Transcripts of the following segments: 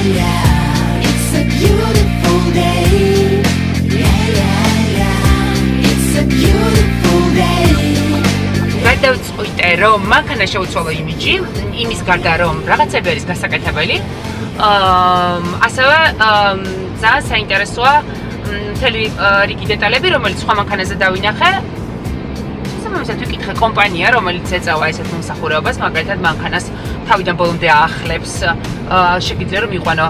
It's a beautiful day. It's a beautiful day. გადავწყვიტე რომ მანქანა შეუცვალო იმიჯი იმის გარდა რომ რაღაცები არის გასაკეთებელი ასევე ძალიან საინტერესოა მთელი რიგი დეტალები რომელიც სხვა მანქანაზე დავინახე სამომისად ვიკითხე კომპანია რომელიც ეწევა ესეთ მომსახურებას მაგალითად მანქანას თავიდან ბოლომდე აახლებს შეგიძლია რომ იყვანო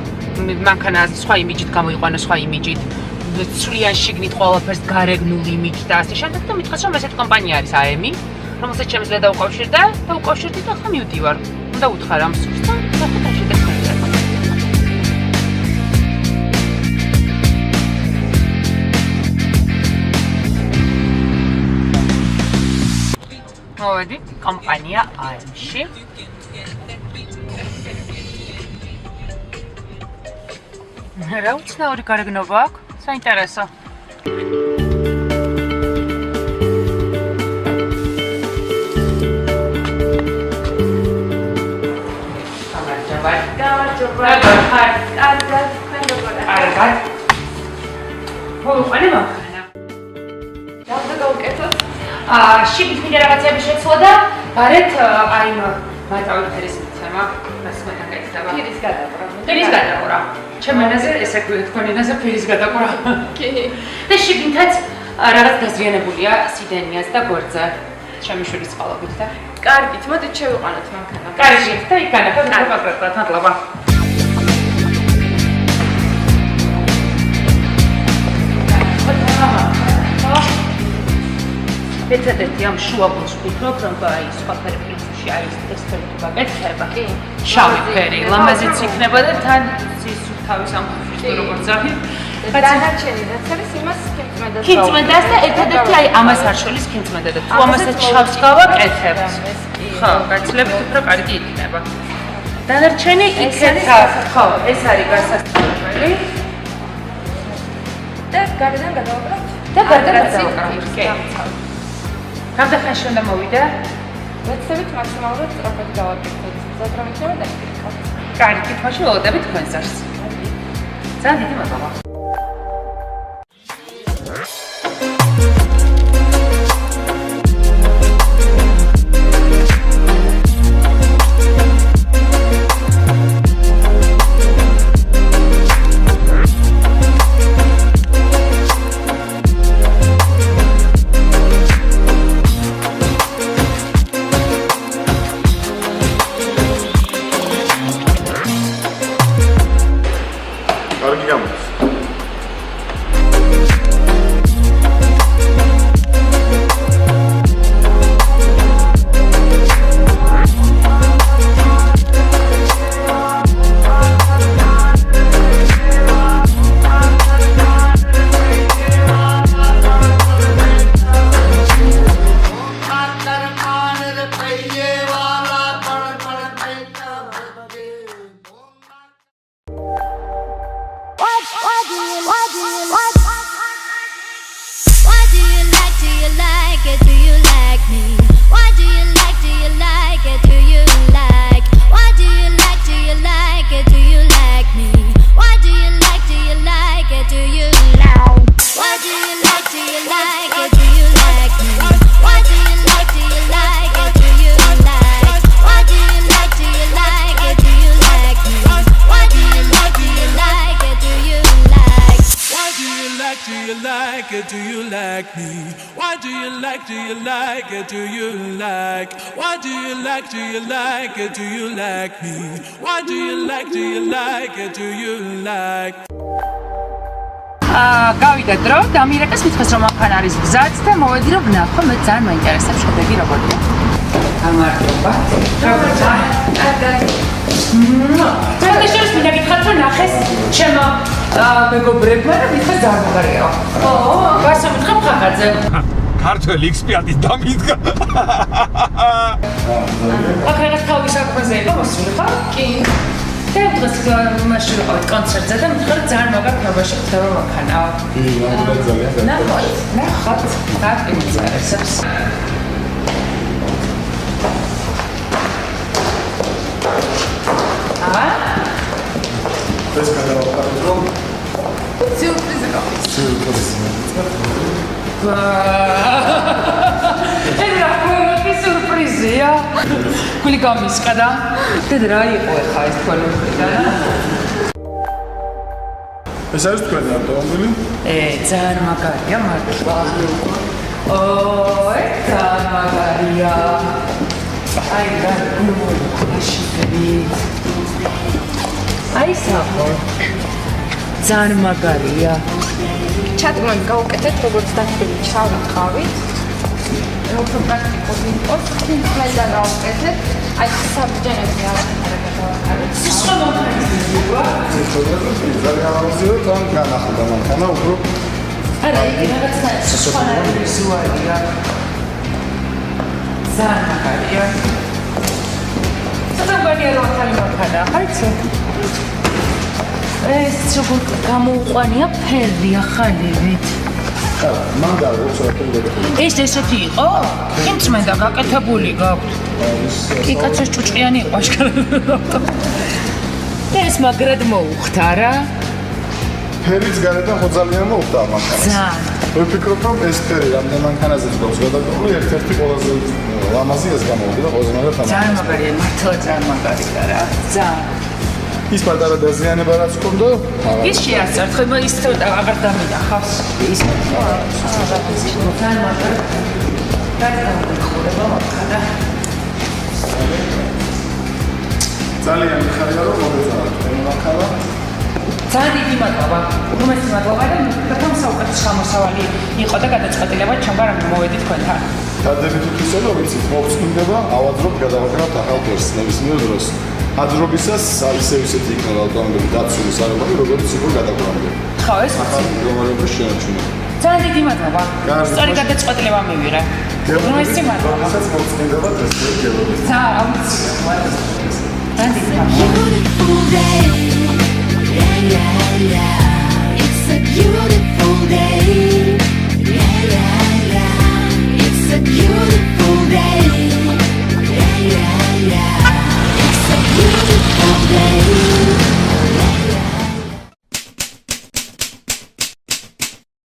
მანქანა სხვა იმიჯით გამოიყვანო სხვა იმიჯით სრულიან შიგნით ყველაფერს გარეგნული იმიჯით და ასე შემდეგ და მითხრეს რომ ესეთ კომპანია არის AM რომელსაც შემიძლია დაუკავშირდა და უკავშირდი და ახლა მივდივარ. უნდა უთხრა რამ სურს და ახლა დაშედეხმება. მოვედი კომპანია AM-ში. რა უცნაური გარეგნობა აქვს? საინტერესო. შიგნით მინდა რაღაცები შეცვლა და გარეთ აი მაწავი ფერის მიცემა მას მეთანკეთება. ფერის გადაყურა. ჩემ ენაზე ესე თქვენ ენაზე ფერის გადაყურა. კი. და შიგნითაც რაღაც გაზრიანებულია სიდენიაც და გორძე. ჩემი შვილის წყალობით და კარგით, მოდით შევიყვანოთ მანქანა. კარგით და იქ განახოთ პატრატა თანხლობა. ერთადერთი ამ შუაგულს ვფიქრობ, რომ აი სხვა ფერებში არის ტესტერობა გეთხება. კი. შავი ფერი, ლამაზიც იქნება და თან ის თავის ამ ფერში როგორც არის. დანარჩენი რაც არის იმას კენწმედას. კენწმედას და ერთადერთი აი ამას არ შორის კენწმედა და თუ ამასაც შავს გავაკეთებთ. ხო, გაცლებთ უფრო კარგი იქნება. დანარჩენი იქეთ ხო, ეს არის გასასწორებელი. და გარედან გადავაკროთ. და გარედან გადავაკროთ. კი. რამდენ ხანში უნდა მოვიდე? ვეცდებით მაქსიმალურად სწრაფად გავაკეთოთ. ზოგადად შეიძლება დაიკითხოთ. კარგი, თვალში ველოდებით თქვენს არს. ძალიან დიდი მადლობა. Do you like me? Why do you like? Do you like it? Do you like? Why do you like? Do you like it? Do you like me? Why do you like? Do you like it? Do you like? გავიდა დრო და ამირეკას მithეს რომ ახან არის გზაც და მოვედი რომ ვნახო მე ძალიან მაინტერესებს შედეგი როგორია. გამარჯობა. როგორია? და შეიძლება მინდა გითხრათ რომ ნახეს ჩემო მეგობრებმა და მithეს ძალიან მაგარია. ო, გასა მითხრა ფახაძე. ქართველი ექსპერტი დამიდგა. აქ რაღაც თავის საქმეზე იყო მოსული ხო? კი. და დღეს მაშინ ვიყავით კონცერტზე და მითხრა ძალიან მაგარ ფერმაში ხდება მანქანა. კი, მაგალითად ძალიან. ნახოთ. კარგი ინტერესებს. დავაყაროთ რომ სიურპრიზი რა. ეს რა ქვემოთ სიურპრიზია. გული გამისკდა. დედა რა იყო ხა ეს თქვენებიდან? ეს არის თქვენი ავტომობილი? ძალიან მაგარია მართლა. ძალიან მაგარია. აი რა გულმოკლაშები. აი საფო. ძალიან მაგარია. ჩატმონ გაუკეთეთ როგორც დათვლილი შავი ყავით. უფრო პრაქტიკული იყოს, თინხლიდან გაუკეთეთ. აი საბჯენები ავაკეთეთ. სიცხო ძალიან ამაზიო თან განახდა მანქანა უფრო არა, იგი რაღაცნაირად სხვანაირი ვიზუალია. ძალიან მაგარია. საერთოდ რომ ახალი მანქანა, ხარიცო? ეს როგორ გამოუყვანია ფერი ახალივით. მან დაუწყო ეს ეს ესეთი იყო? იმწმენდა გაკეთებული გაქვთ. კი კაცოს ჭუჭყიანი იყო აშკარად. და ეს მაგრად მოუხდა რა. ფერიც გარედან ხო ძალიან მოხდა მანქანას. ძალიან. ვფიქრობ რომ ეს ფერი რამდენ მანქანაზე გვაქვს გადაკრული ერთ-ერთი ყველაზე ლამაზი ეს გამოვიდა ყველაზე მაგარი თამაში. ძალიან მაგარია, მართლა ძალიან მაგარია რა. ძალიან. ის პატარა დაზიანება რაც ჰქონდა, ის შეასწარ, ხება ის აღარ დამინახავს. ის ძალიან მაგარი. ძალიან ხდება მანქანა. ძალიან მიხარია რომ მოგეწონათ თქვენი მანქანა. ძალიან დიდი მადლობა. უმეტესი მადლობა და თვითონ საუკეთესო გამოსავალი იყო და გადაწყვეტილება ჩემგან რომ მოვედი თქვენთან. დადებითი ისე რომ იცით მოგწმინდება ავადრობ გადავაგრებთ ახალ ფერს ნებისმიერ დროს. ადრობისას ისევ ისეთი იქნება ავტომობილი დაცული სარებანი როგორც იყო გადაგვარებული. ხო ეს ახალი მდგომარეობა შეაჩვენა. ძალიან დიდი მადლობა. სწორი გადაწყვეტილება მივიღე. უმეტესი მადლობა. როდესაც მოგწმინდება ეს გელოდი. ძალიან აუცილებლად. ძალიან დიდი მადლობა. Beautiful day. Yeah, yeah, yeah.